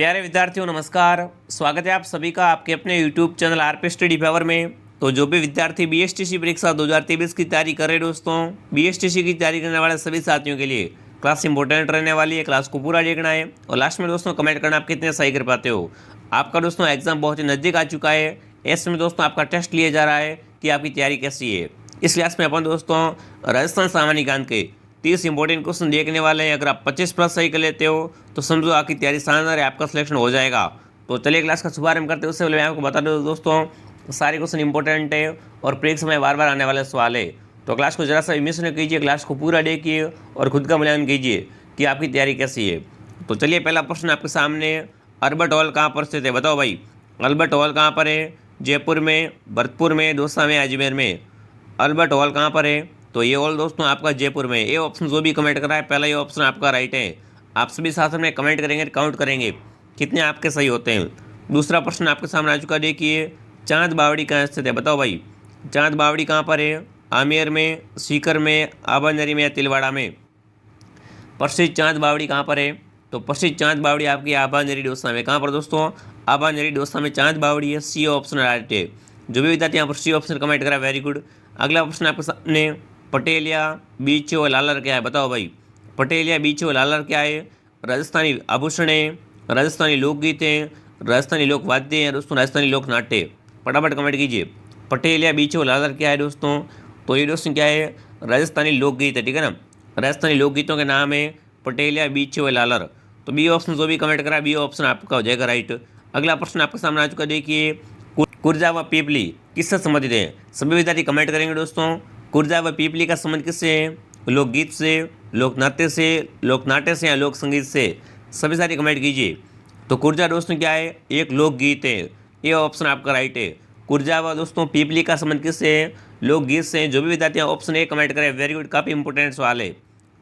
प्यारे विद्यार्थियों नमस्कार। स्वागत है आप सभी का आपके अपने YouTube channel RP study power में। तो जो भी विद्यार्थी बीएसटीसी परीक्षा 2023 की तैयारी कर रहे हैं दोस्तों, बीएसटीसी की तैयारी करने वाले सभी साथियों के लिए क्लास इंपॉर्टेंट रहने वाली है। क्लास को पूरा देखना है और लास्ट में दोस्तों कमेंट करना आप कितने सही कर पाते हो। आपका दोस्तों एग्जाम बहुत ही नज़दीक आ चुका है। ऐसे में दोस्तों आपका टेस्ट लिया जा रहा है कि आपकी तैयारी कैसी है। इस क्लास में अपन दोस्तों राजस्थान सामान्य ज्ञान के 30 इंपॉर्टेंट क्वेश्चन देखने वाले हैं। अगर आप 25+ सही कर लेते हो तो समझो आपकी तैयारी शानदार है, आपका सिलेक्शन हो जाएगा। तो चलिए क्लास का शुभारंभ करते हैं। उससे पहले मैं आपको बता दूं दोस्तों सारे क्वेश्चन इंपॉर्टेंट है और परीक्षा में बार बार आने वाले सवाल है। तो क्लास को जरा सा मिस न कीजिए, क्लास को पूरा देखिए और खुद का मूल्यांकन कीजिए कि आपकी तैयारी कैसी है। तो चलिए पहला प्रश्न आपके सामने, अल्बर्ट हॉल कहाँ पर स्थित है बताओ भाई। अल्बर्ट हॉल कहाँ पर है? जयपुर में, भरतपुर में, दौसा में, अजमेर में। अल्बर्ट हॉल कहाँ पर है? तो ये हॉल दोस्तों आपका जयपुर में। ये ऑप्शन जो भी कमेंट कर रहा है पहला ये ऑप्शन आपका राइट है। आप सभी साथ में कमेंट करेंगे, काउंट करेंगे कितने आपके सही होते हैं। दूसरा प्रश्न आपके सामने आ चुका, देखिए चांद बावड़ी कहाँ स्थित है बताओ भाई। चांद बावड़ी कहाँ पर है? आमेर में, सीकर में, आबानरी में या तिलवाड़ा में। प्रसिद्ध चांद बावड़ी कहाँ पर है? तो प्रसिद्ध चांद बावड़ी आपकी आबानरी डोसा में। कहाँ पर दोस्तों? आबानरी डोसा में चांद बावड़ी है। सी ऑप्शन राइट है। जो भी विद्यार्थी यहाँ पर सी ऑप्शन कमेंट करा वेरी गुड। अगला प्रश्न आपके सामने, पटेलिया, बीचो, लालर क्या है बताओ भाई। पटेलिया, बीचो, लालर क्या है? राजस्थानी आभूषण है, राजस्थानी लोकगीत है, राजस्थानी लोक वाद्य है दोस्तों, राजस्थानी लोक नाट्य। फटाफट कमेंट कीजिए। पटेलिया, बीचो, लालर क्या है दोस्तों? तो ये दोस्तों क्या है? राजस्थानी लोकगीत है, ठीक है ना। राजस्थानी लोकगीतों के नाम है पटेलिया, बीचो, लालर। तो बी ऑप्शन जो भी कमेंट करा बी ऑप्शन आपका हो जाएगा राइट। अगला प्रश्न आपके सामने आ चुका, देखिए कुर्जा व पीपली किससे संबंधित है? सभी विद्यार्थी कमेंट करेंगे दोस्तों। कुर्जा व पीपली का संबंध किससे है? लोकगीत से, लोकनाट्य से, लोकनाट्य से या लोक संगीत से। सभी सारी कमेंट कीजिए। तो कुर्जा दोस्तों क्या है? एक लोकगीत है। ये ऑप्शन आपका राइट है। कुर्जा व दोस्तों पीपली का संबंध किससे है? लोकगीत से। जो भी विद्यार्थी ऑप्शन ए कमेंट करें वेरी गुड, काफ़ी इंपॉर्टेंट सवाल है।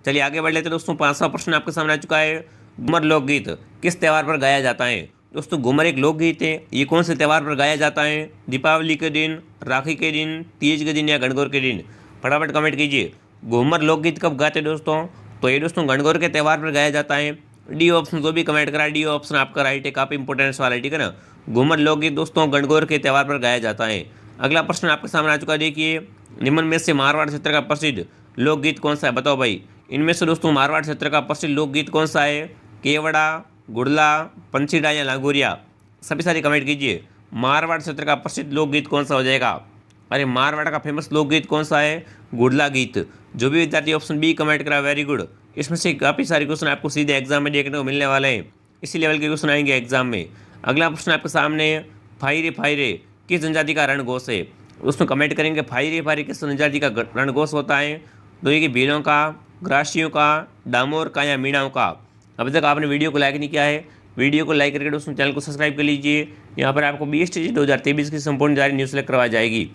चलिए आगे बढ़ लेते हैं दोस्तों। 5वां प्रश्न आपके सामने आ चुका है, घूमर लोकगीत किस त्यौहार पर गाया जाता है? दोस्तों घूमर एक लोकगीत है। ये कौन से त्यौहार पर गाया जाता है? दीपावली के दिन, राखी के दिन, तीज के दिन या गणगौर के दिन। फटाफट कमेंट कीजिए। घूमर लोकगीत कब गाते हैं दोस्तों? तो ये दोस्तों गणगौर के त्यौहार पर गाया जाता है। डी ऑप्शन जो भी कमेंट करा डी ऑप्शन आपका राइट है, काफ़ी इंपॉर्टेंट सवाल है, ठीक है ना। घूमर लोकगीत दोस्तों गणगौर के त्यौहार पर गाया जाता है। अगला प्रश्न आपके सामने आ चुका है, देखिए निम्न में से मारवाड़ क्षेत्र का प्रसिद्ध लोकगीत कौन सा है बताओ भाई। इनमें से दोस्तों मारवाड़ क्षेत्र का प्रसिद्ध लोकगीत कौन सा है? केवड़ा, गुड़ला, पंछीडा या लांगोरिया। सभी सारी कमेंट कीजिए। मारवाड़ क्षेत्र का प्रसिद्ध लोकगीत कौन सा हो जाएगा? अरे मारवाड़ का फेमस लोकगीत कौन सा है? गुड़ला गीत। जो भी विद्यार्थी ऑप्शन बी कमेंट करा वेरी गुड। इसमें से काफ़ी सारे क्वेश्चन आपको सीधे एग्जाम में देखने को मिलने वाले हैं। इसी लेवल के क्वेश्चन आएंगे एग्जाम में। अगला प्रश्न आपके सामने, फायरे फायरे किस जनजाति का रणघोष है? उसमें कमेंट करेंगे फायरे फायरे किस जनजाति का रणघोष होता है। तो ये कि भीलों का, ग्रासियों का, डामोर का या मीणाओं का। अभी तक आपने वीडियो को लाइक नहीं किया है, वीडियो को लाइक करके दोस्तों चैनल को सब्सक्राइब कर लीजिए। यहाँ पर आपको बीएसटीसी 2023 की संपूर्ण जारी न्यूज़ सेलेक्ट करवाई जाएगी।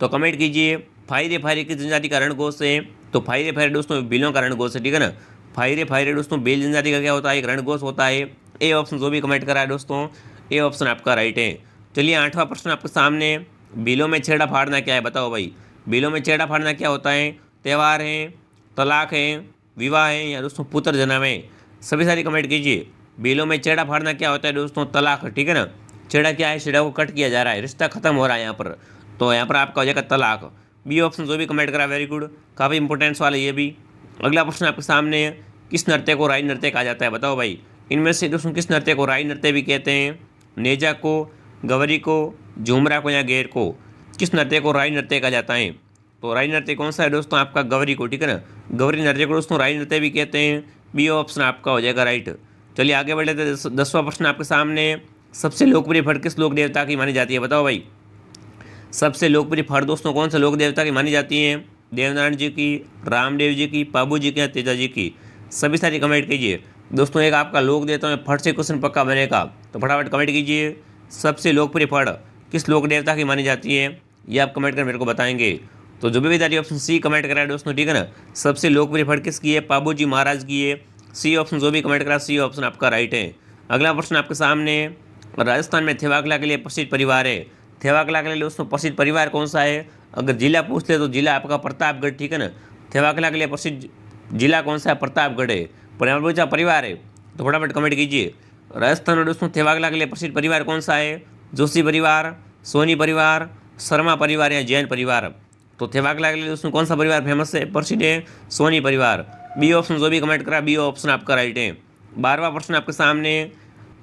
तो कमेंट कीजिए फायरे फायरे किस जनजाति का रणघोष है? तो फायरे फायरे दोस्तों भीलों का रणघोष है, ठीक है ना। फायरे फायरे दोस्तों भील जनजाति का क्या होता है? एक रणघोष होता है। ए ऑप्शन जो भी कमेंट करा है दोस्तों ए ऑप्शन आपका राइट है। चलिए 8वां प्रश्न आपके सामने, भीलों में छेड़ा फाड़ना क्या है बताओ भाई। भीलों में छेड़ा फाड़ना क्या होता है? त्यौहार है, तलाक है, विवाह है या दोस्तों पुत्र जन्म है। सभी सारी कमेंट कीजिए। भीलों में छेड़ा फाड़ना क्या होता है दोस्तों? तलाक, ठीक है ना। छेड़ा क्या है? छेड़ा को कट किया जा रहा है, रिश्ता खत्म हो रहा है यहाँ पर। तो यहाँ पर आपका हो जाएगा तलाक। बी ऑप्शन जो भी कमेंट करा वेरी गुड, काफ़ी इंपॉर्टेंट सवाल है ये भी। अगला प्रश्न आपके सामने, किस नृत्य को राई नृत्य कहा जाता है बताओ भाई। इनमें से दोस्तों किस नृत्य को राई नृत्य भी कहते हैं? नेजा को, गवरी को, झूमरा को या गेर को। किस नृत्य को राई नृत्य कहा जाता है? तो राई नृत्य कौन सा है दोस्तों? आपका गवरी को, ठीक है ना। गवरी नृत्य को दोस्तों राई नृत्य भी कहते हैं। बी ऑप्शन आपका हो जाएगा राइट। चलिए आगे बढ़ लेते हैं। 10वां प्रश्न आपके सामने, सबसे लोकप्रिय फल किस लोक देवता की मानी जाती है बताओ भाई। सबसे लोकप्रिय फल दोस्तों कौन से लोक देवता की मानी जाती है? देवनारायण जी की, रामदेव जी की, पाबू जी की या तेजा जी की। सभी सारी कमेंट कीजिए दोस्तों। एक आपका लोक देवता में फट से क्वेश्चन पक्का बनेगा, तो फटाफट कमेंट कीजिए। सबसे लोकप्रिय फल किस लोक देवता की मानी जाती है? ये आप कमेंट कर मेरे को बताएंगे। तो जो भी विद्यार्थी ऑप्शन सी कमेंट करा है दोस्तों, ठीक है ना। सबसे लोकप्रिय फल किसकी है? पाबू जी महाराज की है। सी ऑप्शन जो भी कमेंट करा सी ऑप्शन आपका राइट है। अगला प्रश्न आपके सामने, राजस्थान में थेवाकला के लिए प्रसिद्ध परिवार है। थेवाकला के लिए दोस्तों प्रसिद्ध परिवार कौन सा है? अगर जिला पूछ ले तो जिला आपका प्रतापगढ़, ठीक है ना। थेवाकला के लिए प्रसिद्ध जिला कौन सा है? प्रतापगढ़ है। पर यहाँ पर पूछा परिवार है तो फटाफट कमेंट कीजिए। राजस्थान में दोस्तों थेवागला के लिए प्रसिद्ध परिवार कौन सा है? जोशी परिवार, सोनी परिवार, शर्मा परिवार या जैन परिवार? तो थेवागला के लिए दोस्तों कौन सा परिवार फेमस है, प्रसिद्ध है? सोनी परिवार। बी ऑप्शन जो भी कमेंट करा बी ऑप्शन आपका राइट है। 12वां प्रश्न आपके सामने,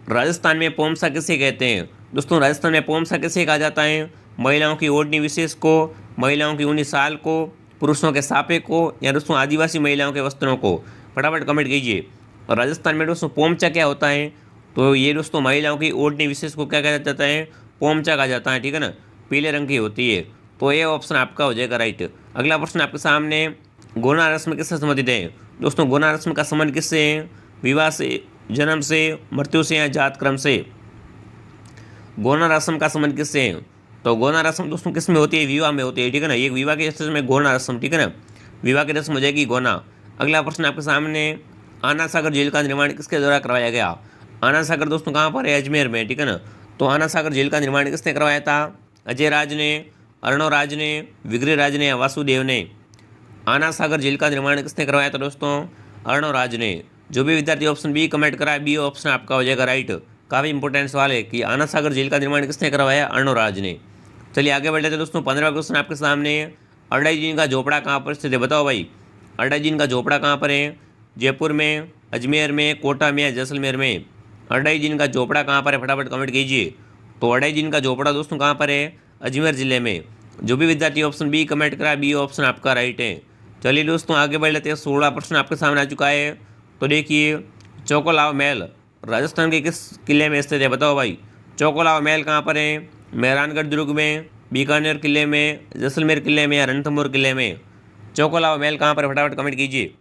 राजस्थान में पोमसा किसे कहते हैं? दोस्तों राजस्थान में पोमसा किसे कहा जाता है? महिलाओं की ओढ़नी विशेष को, महिलाओं की ऊनी साल को, पुरुषों के सापे को, या दोस्तों आदिवासी महिलाओं के वस्त्रों को? फटाफट कमेंट कीजिए। और राजस्थान में दोस्तों पोमचा क्या होता है? तो ये दोस्तों महिलाओं की ओढ़नी विशेष को क्या कहा जाता है? पोमचा कहा जाता है, ठीक है ना, पीले रंग की होती है। तो ये ऑप्शन आपका हो जाएगा राइट। अगला प्रश्न आपके सामने, गोना रस्म किससे संबंधित है? दोस्तों गोना रस्म का संबंध किससे है? विवाह से, जन्म से, मृत्यु से या जात क्रम से? गोना रस्म का संबंध किससे है? तो गोना रस्म दोस्तों किस में होती है? विवाह में होती है, ठीक है ना। ये विवाह के रस्म में गोना रस्म, ठीक है ना, विवाह की रस्म हो जाएगी गोना। अगला प्रश्न आपके सामने, आना सागर झील का निर्माण किसके द्वारा करवाया गया? आना सागर दोस्तों कहाँ पर है? अजमेर में, ठीक है ना। तो आना सागर झील का निर्माण किसने करवाया था? अजय राज ने, अर्णव राज ने, विग्रह राज ने या वासुदेव ने? आना सागर झील का निर्माण किसने करवाया था दोस्तों? अर्णव राज ने। जो भी विद्यार्थी ऑप्शन बी कमेंट करा है बी ऑप्शन आपका हो जाएगा राइट। काफ़ी इंपॉर्टेंट सवाल है कि आना सागर झील का निर्माण किसने करवाया? अर्णव राज ने। चलिए आगे बढ़ लेते हैं दोस्तों। 15वां क्वेश्चन आपके सामने, अडाई जी का झोपड़ा कहाँ पर स्थित है? बताओ भाई, अडाई जी का झोपड़ा कहाँ पर है? जयपुर में, अजमेर में, कोटा में या जैसलमेर में? अडाई जी का झोपड़ा कहाँ पर है? फटाफट कमेंट कीजिए। तो अडाई जी का झोपड़ा दोस्तों कहाँ पर है? अजमेर जिले में। जो भी विद्यार्थी ऑप्शन बी कमेंट करा बी ऑप्शन आपका राइट है। चलिए दोस्तों आगे बढ़ लेते हैं। 16वां प्रश्न आपके सामने आ चुका है। तो देखिए, चौकोलाव महल राजस्थान के किस किले में स्थित है? बताओ भाई, चौकोलाव महल कहाँ पर है? मेहरानगढ़ दुर्ग में, बीकानेर किले में, जैसलमेर किले में या रणथंभौर किले में? चौकोलाव महल कहाँ पर है? फटाफट कमेंट कीजिए।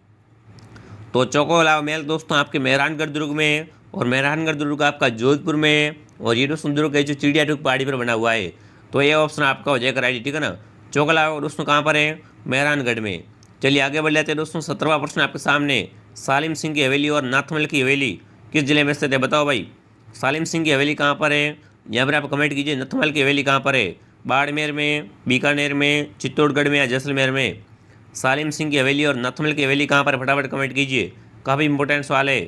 तो चौकोलाव महल दोस्तों आपके मेहरानगढ़ दुर्ग में है, और मेहरानगढ़ दुर्ग आपका जोधपुर में है, और ये दोस्तों दुर्ग है जो चिड़ियाटूक पहाड़ी पर बना हुआ है। तो ये ऑप्शन आपका हो जाएगा राइट, ठीक है ना। चौकोलाव दोस्तों कहाँ पर है? मेहरानगढ़ में। चलिए आगे बढ़ लेते हैं दोस्तों। 17वां प्रश्न आपके सामने, सालिम सिंह की हवेली और नाथमल की हवेली किस जिले में स्थित है? बताओ भाई, सालिम सिंह की हवेली कहाँ पर है? यहाँ पर आप कमेंट कीजिए। नथमल की हवेली कहाँ पर है? बाड़मेर में, बीकानेर में, चित्तौड़गढ़ में या जैसलमेर में? सालिम सिंह की हवेली और नथमल की हवेली कहाँ पर है? फटाफट कमेंट कीजिए। काफ़ी इंपॉर्टेंट सवाल है।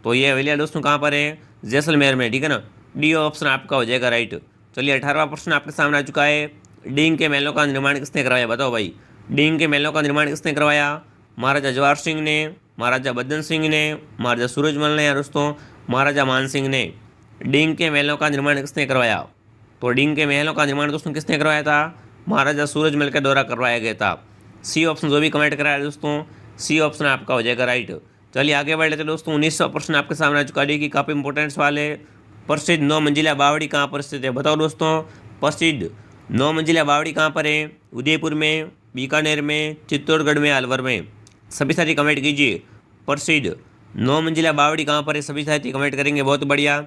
तो ये हवेलियाँ दोस्तों कहाँ पर है? जैसलमेर में, ठीक है ना। डी ऑप्शन आपका हो जाएगा राइट। चलिए 18वां प्रश्न आपके सामने आ चुका है। डींग के महलों का निर्माण किसने करवाया? बताओ भाई, डींग के महलों का निर्माण किसने करवाया? महाराजा जवाहर सिंह ने, महाराजा बदन सिंह ने, महाराजा सूरजमल ने या दोस्तों महाराजा मान सिंह ने? डींग के महलों का निर्माण किसने करवाया? तो डींग के महलों का निर्माण दोस्तों किसने करवाया था? महाराजा सूरजमल के द्वारा करवाया गया था। सी ऑप्शन जो भी कमेंट कराया दोस्तों, सी ऑप्शन आपका हो जाएगा राइट। चलिए आगे बढ़ लेते दोस्तों। 19वां प्रश्न आपके सामने आ चुका है कि काफ़ी इंपॉर्टेंट सवाल है। प्रसिद्ध 9 मंजिला बावड़ी कहाँ पर स्थित है? बताओ दोस्तों, प्रसिद्ध 9 मंजिला बावड़ी कहाँ पर है? उदयपुर में, बीकानेर में, चित्तौड़गढ़ में, अलवर में? सभी साथी कमेंट कीजिए। प्रसिद्ध 9 मंजिला बावड़ी कहाँ पर है? सभी साथी कमेंट करेंगे, बहुत बढ़िया।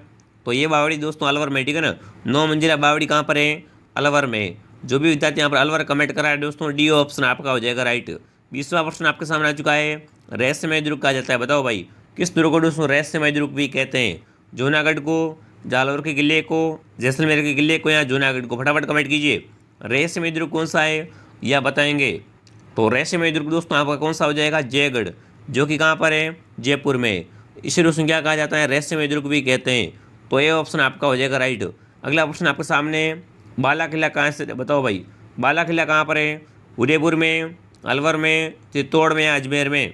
तो ये बावड़ी दोस्तों अलवर में, ठीक है ना। 9 मंजिला बावड़ी कहाँ पर है? अलवर में। जो भी विद्यार्थी यहाँ पर अलवर कमेंट करा है दोस्तों, डी ऑप्शन आपका हो जाएगा राइट। 20वां प्रश्न आपके सामने आ चुका है। रहस्यमय दुर्ग कहा जाता है, बताओ भाई, किस दुर्ग को दोस्तों रहस्यमय दुर्ग भी कहते हैं? जूनागढ़ को, जालौर के किले को, जैसलमेर के किले को या जूनागढ़ को? फटाफट कमेंट कीजिए। रहस्यमय दुर्ग कौन सा है या बताएंगे? तो रहस्यमय दुर्ग दोस्तों आपका कौन सा हो जाएगा? जयगढ़, जो कि कहाँ पर है? जयपुर में। इसे दोस्तों क्या कहा जाता है? रहस्यमय दुर्ग भी कहते हैं। तो ये ऑप्शन आपका हो जाएगा राइट। अगला प्रश्न आपके सामने, बाला किला कहाँ से? बताओ भाई, बाला किला कहाँ पर है? उदयपुर में, अलवर में, चित्तौड़ में या अजमेर में?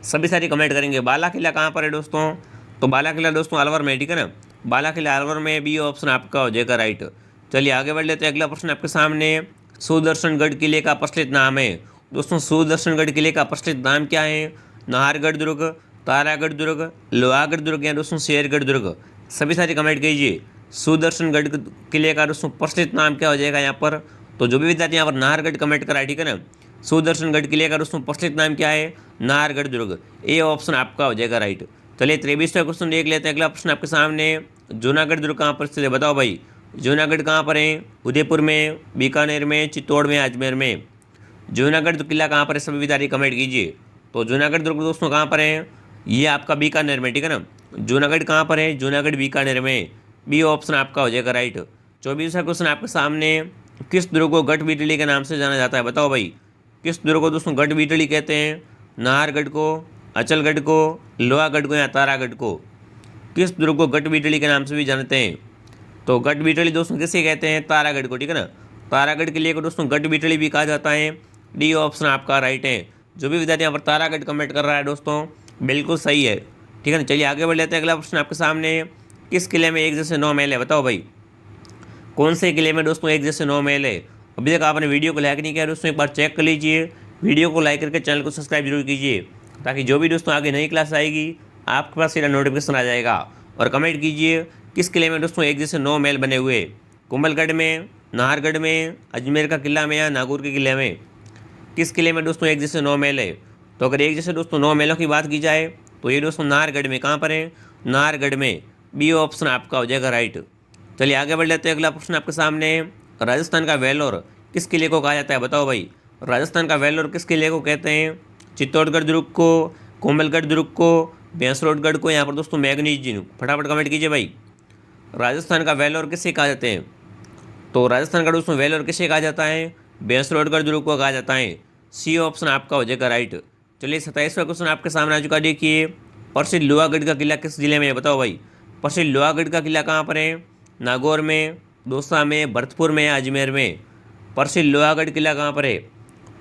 सभी सारी कमेंट करेंगे। बाला किला कहाँ पर है दोस्तों? तो बाला किला दोस्तों अलवर में, ठीक है ना। बाला किला अलवर में, बी ऑप्शन आपका हो जाएगा राइट। चलिए आगे बढ़ लेते हैं। अगला प्रश्न आपके सामने, सुदर्शनगढ़ किले का प्रचलित नाम है। दोस्तों सुदर्शनगढ़ किले का प्रचलित नाम क्या है? नाहरगढ़ दुर्ग, तारागढ़ दुर्ग, लोहागढ़ दुर्ग या दोस्तों शेरगढ़ दुर्ग? सभी सारी कमेंट कीजिए। सुदर्शनगढ़ किले का दोस्तों प्रचलित नाम क्या हो जाएगा यहाँ पर? तो जो भी विद्यार्थी यहाँ पर नाहरगढ़ कमेंट करा है, ठीक है ना। सुदर्शनगढ़ किले का दोस्तों प्रचलित नाम क्या है? नाहरगढ़ दुर्ग। ए ऑप्शन आपका हो जाएगा राइट। चलिए 23वां क्वेश्चन देख लेते हैं। अगला प्रश्न आपके सामने, जूनागढ़ दुर्ग कहाँ पर स्थित है? बताओ भाई, जूनागढ़ कहाँ पर है? उदयपुर में, बीकानेर में, चित्तौड़ में, अजमेर में? जूनागढ़ किला कहाँ पर है? सभी विद्यार्थी कमेंट कीजिए। तो जूनागढ़ दुर्ग दोस्तों कहाँ पर है? ये आपका बीकानेर में, ठीक है ना। जूनागढ़ कहाँ पर है? जूनागढ़ बीकानेर में। बी ऑप्शन आपका हो जाएगा राइट। 24वां क्वेश्चन आपके सामने, किस दुर्ग को गढ़ बीटली के नाम से जाना जाता है? बताओ भाई, किस दुर्ग को दोस्तों गढ़ बीटली कहते हैं? नाहरगढ़ को, अचलगढ़ को, लोहागढ़ को या तारागढ़ को? किस दुर्ग को गट बीटड़ी के नाम से भी जानते हैं? तो गट बीटड़ी दोस्तों किसे कहते हैं? तारागढ़ को, ठीक है ना। तारागढ़ किले को दोस्तों गट बीटड़ी भी कहा जाता है। डी ऑप्शन आपका राइट है। जो भी विद्यार्थी यहाँ पर तारागढ़ कमेंट कर रहा है दोस्तों बिल्कुल सही है, ठीक है ना। चलिए आगे बढ़ लेते हैं। अगला प्रश्न आपके सामने, किस किले में एक जैसे 9 महल है? बताओ भाई, कौन से किले में दोस्तों एक जैसे 9 महल है? अभी तक आपने वीडियो को लाइक नहीं किया दोस्तों, एक बार चेक कर लीजिए। वीडियो को लाइक करके चैनल को सब्सक्राइब जरूर कीजिए, ताकि जो भी दोस्तों आगे नई क्लास आएगी आपके पास सीधा नोटिफिकेशन आ जाएगा। और कमेंट कीजिए, किस किले में दोस्तों एक जैसे 9 महल बने हुए? कुंभलगढ़ में, नाहरगढ़ में, अजमेर का किला में या नागौर के किले में? किस किले में दोस्तों एक जैसे 9 महल है? तो अगर एक जैसे दोस्तों 9 महलों की बात की जाए तो ये दोस्तों नाहरगढ़ में। कहाँ पर है? नाहरगढ़ में। बी ऑप्शन आपका हो जाएगा राइट। चलिए आगे बढ़ लेते हैं। अगला प्रश्न आपके सामने, राजस्थान का वेलोर किस किले को कहा जाता है? बताओ भाई, राजस्थान का वेलोर किस किले को कहते हैं? चित्तौड़गढ़ दुर्ग को, कोमलगढ़ दुर्ग को, भैंसरोडगढ़ को, यहाँ पर दोस्तों मैगनीज जी। फटाफट कमेंट कीजिए भाई, राजस्थान का वेलोर किसे कहा जाते हैं? तो राजस्थान का दोस्तों वेलोर किसे कहा जाता है? भैंसरोडगढ़ दुर्ग को कहा जाता है। सी ऑप्शन आपका हो जाएगा राइट। चलिए 27वां क्वेश्चन आपके सामने आ चुका। देखिए, प्रसिद्ध लोहागढ़ का किला किस जिले में है? बताओ भाई, प्रसिद्ध लोहागढ़ का किला कहाँ पर है? नागौर में, दौसा में, भरतपुर में या अजमेर में? प्रसिद्ध लोहागढ़ किला कहाँ पर है?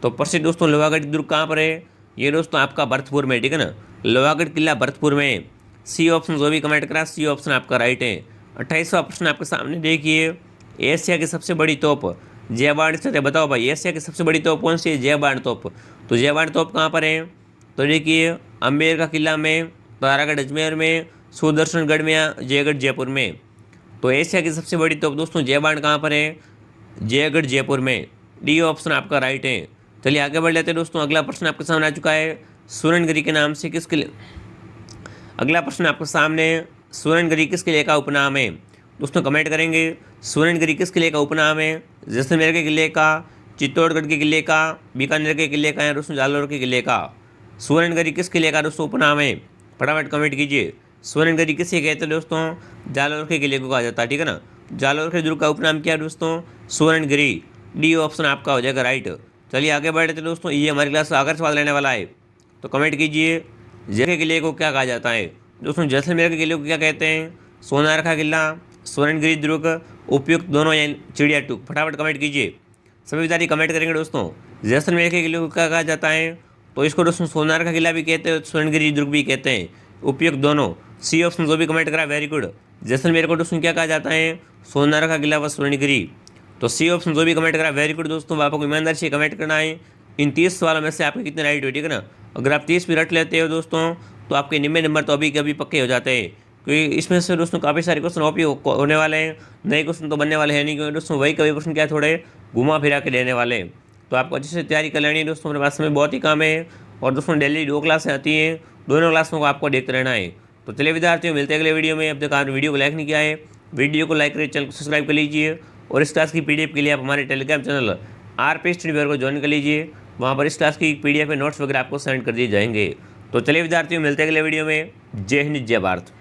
तो प्रसिद्ध दोस्तों लोहागढ़ दुर्ग कहाँ पर है? ये दोस्तों आपका भरतपुर में, ठीक है ना। लोहागढ़ किला भरतपुर में। सी ऑप्शन जो भी कमेंट करा, सी ऑप्शन आपका राइट है। 28वां प्रश्न आपके सामने देखिए, एशिया की सबसे बड़ी तोप जय बाण स्थित है। बताओ भाई, एशिया की सबसे बड़ी तोप कौन सी है? जय बाण तोप। तो जय बाण तोप कहाँ पर है? तो देखिए, अम्बेर का किला में, तारागढ़ अजमेर में, सुदर्शनगढ़ में या जयगढ़ जयपुर में? तो एशिया की सबसे बड़ी तोप दोस्तों जय बाण कहाँ पर है? जयगढ़ जयपुर में। डी ऑप्शन आपका राइट है। चलिए आगे बढ़ लेते हैं दोस्तों। अगला प्रश्न आपके सामने आ चुका है, सूरनगिरी के नाम से किस किले। अगला प्रश्न आपके सामने, सूरनगिरी किस किले का उपनाम है? दोस्तों कमेंट करेंगे, सूरनगिरी किस किले का उपनाम है? जैसलमेर के किले का, चित्तौड़गढ़ के किले का, बीकानेर के किले का या दोस्तों जालौर के किले का? सूरनगिरी किस किले का दोस्तों उपनाम है? फटाफट कमेंट कीजिए। सूरनगिरी किसे कहते हैं दोस्तों? जालौर के किले को कहा जाता है, ठीक है ना। जालौर के दुर्ग का उपनाम क्या है दोस्तों? सूरनगिरी। डी ऑप्शन आपका हो जाएगा राइट। चलिए आगे बढ़ते हैं दोस्तों। ये हमारी क्लास का आखिरी सवाल रहने वाला है, तो कमेंट कीजिए, जयपुर के किले को क्या कहा जाता है? दोस्तों जैसलमेर के किले को क्या कहते हैं? सोनार का किला, सूरनगिरी दुर्ग, उपयुक्त दोनों या चिड़िया टूक? फटाफट कमेंट कीजिए। सभी विद्यार्थी कमेंट करेंगे दोस्तों, जैसलमेर के किले को क्या कहा जाता है? तो इसको दोस्तों सोनार का किला भी कहते हैं, सूरनगिरी दुर्ग भी कहते हैं, उपयुक्त दोनों। सी ऑप्शन जो भी कमेंट करा वेरी गुड। जैसलमेर को दोस्तों क्या कहा जाता है? सोनार का किला व सूरनगिरी। तो सी ऑप्शन जो भी कमेंट करा वेरी गुड दोस्तों। आपको ईमानदारी से कमेंट करना है। इन 30 सवालों में से आपके कितने राइट हुए, ठीक है ना। अगर आप 30 भी रट लेते हो दोस्तों तो आपके 90 नंबर तो अभी कभी पक्के हो जाते हैं, क्योंकि इसमें से दोस्तों काफ़ी सारे क्वेश्चन ओपी होने वाले हैं। नए क्वेश्चन तो बनने वाले हैं नहीं, क्योंकि दोस्तों वही कभी क्वेश्चन क्या थोड़े घुमा फिरा के देने वाले हैं। तो आपको अच्छे से तैयारी कर लेनी है दोस्तों। अपने पास समय बहुत ही कम है और दोस्तों डेली 2 क्लासें आती हैं, दोनों क्लासों को आपको देखते रहना है। तो चलिए विद्यार्थियों, मिलते हैं अगले वीडियो में। अब तक आपने वीडियो को लाइक नहीं किया है, वीडियो को लाइक करिए, चैनल को सब्सक्राइब कर लीजिए। और इस क्लास की पीडीएफ के लिए आप हमारे Telegram channel RP study Bihar को ज्वाइन कर लीजिए। वहाँ पर इस क्लास की पीडीएफ नोट्स वगैरह आपको सेंड कर दिए जाएंगे। तो चलिए विद्यार्थियों, मिलते हैं अगले वीडियो में। जय हिंद, जय भारत।